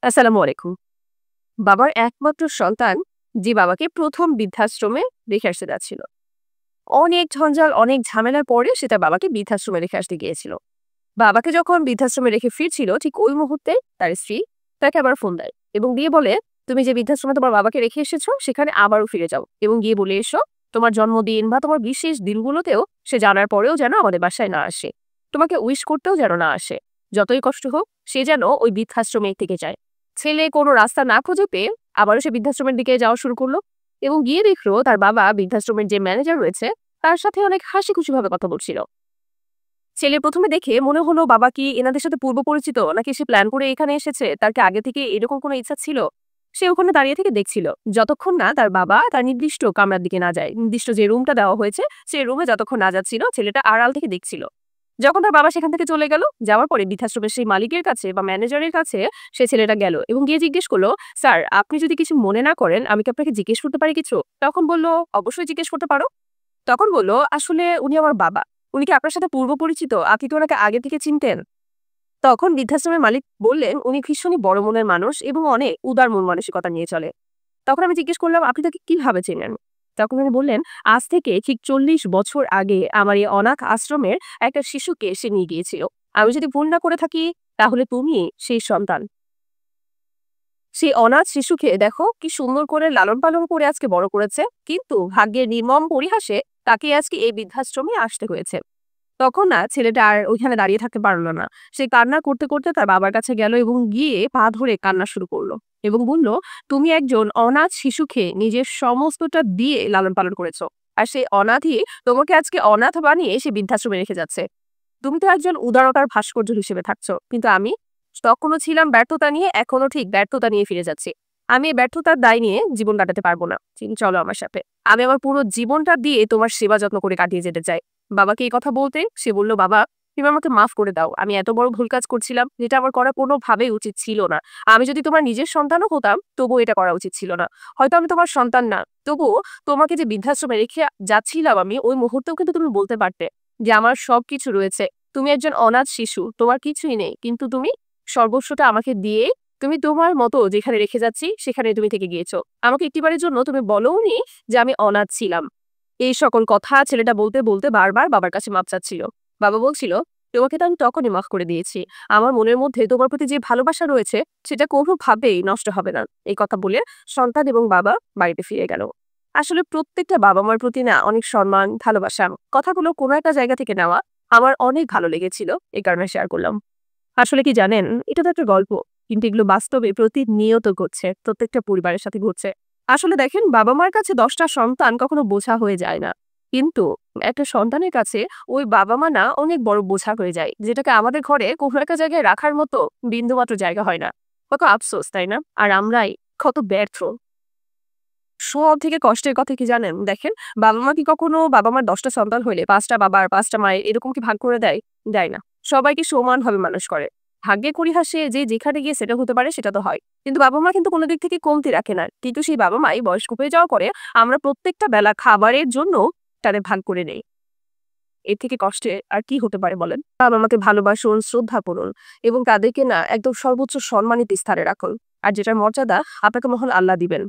আসসালামু আলাইকুম। বাবার একমাত্র সন্তান যে বাবাকে ১ম বৃদ্ধাশ্রমে রেখে আসতে যাচ্ছিল। অনেক ঝঞ্ঝাল, অনেক ঝামেলার পরে সে তার বাবাকে বৃদ্ধাশ্রমে রেখে আসতে গিয়েছিল। বাবাকে যখন বৃদ্ধাশ্রমে রেখে ফিরছিল, ঠিক ওই মুহূর্তে তার স্ত্রী তাকে আবার ফোন দেয় এবং দিয়ে বলে, "তুমি যে বৃদ্ধাশ্রমে তোমার বাবাকে রেখে এসেছো, সেখানে আবারও ফিরে যাও এবং গিয়ে বলে এসো, তোমার জন্মদিন বা তোমার বিশেষ দিনগুলোতেও সে জানার পরেও যেন আমাদের বাসায় না আসে। তোমাকে উইশ করতেও যেন না আসে। যতই কষ্ট হোক, সে যেন ওই বৃদ্ধাশ্রমে থেকে যায়।" ছেলে কোনো রাস্তা না খুঁজে পেয়ে আবারও সে বৃদ্ধাশ্রমের দিকে যাওয়া শুরু করলো এবং গিয়ে দেখলো তার বাবা বৃদ্ধাশ্রমের যে ম্যানেজার রয়েছে তার সাথে অনেক হাসি খুশি ভাবে কথা বলছিল। ছেলে প্রথমে দেখে মনে হলো বাবা কি এনাদের সাথে পূর্ব পরিচিত, নাকি সে প্ল্যান করে এখানে এসেছে, তার কি আগে থেকে এরকম কোনো ইচ্ছা ছিল। সে ওখানে দাঁড়িয়ে থেকে দেখছিল যতক্ষণ না তার বাবা তার নির্দিষ্ট কামরার দিকে না যায়, নির্দিষ্ট যে রুমটা দেওয়া হয়েছে সেই রুমে যতক্ষণ না যাচ্ছিল ছেলেটা আড়াল থেকে দেখছিল। যখন তার বাবা সেখান থেকে চলে গেল, যাওয়ার পরে বৃদ্ধাশ্রমের সেই মালিকের কাছে বা ম্যানেজারের কাছে সে ছেলেটা গেল এবং গিয়ে জিজ্ঞেস করলো, "স্যার, আপনি যদি কিছু মনে না করেন, আমি কি আপনাকে জিজ্ঞেস করতে পারি কিছু?" তখন বলল, "অবশ্যই জিজ্ঞেস করতে পারো।" তখন বলল, "আসলে উনি আমার বাবা। উনি কি আপনার সাথে পূর্ব পরিচিত? আপনি কি ওনাকে আগে থেকে চিনতেন?" তখন বৃদ্ধাশ্রমের মালিক বললেন, "উনি ভীষণই বড় মনের মানুষ এবং অনেক উদার মন মানসিকতা নিয়ে চলে।" তখন আমি জিজ্ঞেস করলাম, "আপনি তাকে কিভাবে চেনেন?" তখন উনি বললেন, "আজ থেকে ঠিক ৪০ বছর আগে আমার এই অনাথ আশ্রমের একটা শিশুকে সে নিয়ে গিয়েছিল। আমি যদি ভুল না করে থাকি, তাহলে তুমি সেই সন্তান। সেই অনাথ শিশুকে দেখো কি সুন্দর করে লালন পালন করে আজকে বড় করেছে, কিন্তু ভাগ্যের নির্মম পরিহাসে তাকে আজকে এই বৃদ্ধাশ্রমে আসতে হয়েছে।" তখন না ছেলেটা আর ওইখানে দাঁড়িয়ে থাকতে পারল না। সে কান্না করতে করতে তার বাবার কাছে গেল এবং গিয়ে পা ধরে কান্না শুরু করলো এবং বলল, "তুমি একজন অনাথ শিশুকে নিজের সমস্তটা দিয়ে লালন পালন করেছো। আর সেই অনাথই তোমাকে আজকে অনাথ বানিয়ে সে বৃদ্ধাশ্রমে রেখে যাচ্ছে। তুমি তো একজন উদারতার ভাস্কর্য হিসেবে থাকছো, কিন্তু আমি তখনও ছিলাম ব্যর্থতা নিয়ে, এখনো ঠিক ব্যর্থতা নিয়ে ফিরে যাচ্ছি। আমি এই ব্যর্থতার দায় নিয়ে জীবন কাটাতে পারবো না। চলো আমার সাথে। আমি আমার পুরো জীবনটা দিয়ে তোমার সেবা যত্ন করে কাটিয়ে যেতে চাই।" বাবাকে এই কথা বলতে সে বলল, "বাবা, তুমি আমাকে মাফ করে দাও। আমি এত বড় ভুল কাজ করছিলাম, যেটা আমার করা কোনোভাবেই উচিত ছিল না। আমি যদি তোমার নিজের সন্তানও হতাম, তবুও এটা করা উচিত ছিল না। হয়তো আমি তোমার সন্তান না, তবুও তোমাকে যে বৃদ্ধাশ্রমে রেখে যাচ্ছিলাম আমি, ওই মুহূর্তেও কিন্তু তুমি বলতে পারতে যে আমার সবকিছু রয়েছে। তুমি একজন অনাথ শিশু, তোমার কিছুই নেই। কিন্তু তুমি সর্বস্বটা আমাকে দিয়ে তুমি তোমার মতো যেখানে রেখে যাচ্ছি, সেখানে তুমি থেকে গিয়েছো। আমাকে একটিবারের জন্য তুমি বলোওনি যে আমি অনাথ ছিলাম।" এই সকল কথা ছেলেটা বলতে বলতে বারবার বাবার কাছে মাপ চাচ্ছিল। বাবা বলছিল, "তোমাকে তো আমি তখনই মাফ করে দিয়েছি। আমার মনের মধ্যে তোমার প্রতি যে ভালোবাসা রয়েছে, সেটা কোনোভাবেই নষ্ট হবে না।" এই কথা বলে সন্তান এবং বাবা বাড়িতে ফিরে গেল। আসলে প্রত্যেকটা বাবা-মার প্রতি না অনেক সম্মান, ভালোবাসা, কথাগুলো কোনো একটা জায়গা থেকে নেওয়া আমার অনেক ভালো লেগেছিল। এই কারণে শেয়ার করলাম। আসলে কি জানেন? এটা তো একটা গল্প। কিন্তু এগুলো বাস্তবে প্রতিনিয়ত ঘটছে। প্রত্যেকটা পরিবারের সাথে ঘটছে। আসলে দেখেন, বাবা-মার কাছে ১০ টা সন্তান কখনো বোঝা হয়ে যায় না। কিন্তু একটা সন্তানের কাছে ওই বাবা-মা না অনেক বড় বোঝা হয়ে যায়। যেটাকে আমাদের ঘরে কোনো একটা জায়গায় রাখার মতো বিন্দুমাত্র জায়গা হয় না। কত আফসোস, তাই না? আর আমরাই কত ব্যর্থ। সবথেকে কষ্টের কথা কি জানেন? দেখেন, বাবা-মা কি কখনো বাবা-মার ১০ টা সন্তান হইলে ৫ টা বাবার ৫ টা মায়ের এরকম কি ভাগ করে দেয়? দেয় না। সবাইকে সমানভাবে মানুষ করে। ভাগ্যে পরিহাসে যে যেখানে গিয়ে সেটেল হতে পারে সেটা তো হয়। কিন্তু বাবা-মা কিন্তু কোনো দিক থেকে কমতি রাখে না। কিন্তু সেই বাবা-মাই বয়স্ক হয়ে যাওয়ার পরে আমরা প্রত্যেকটা বেলা খাবারের জন্য তাদের ভাগ করে নেই। এর থেকে কষ্টে আর কি হতে পারে বলেন? বাবা-মাকে ভালোবাসুন, শ্রদ্ধা করুন এবং তাদেরকে না একদম সর্বোচ্চ সম্মানিত স্থানে রাখুন। আর যেটার মর্যাদা আপনাকে মহান আল্লাহ দিবেন।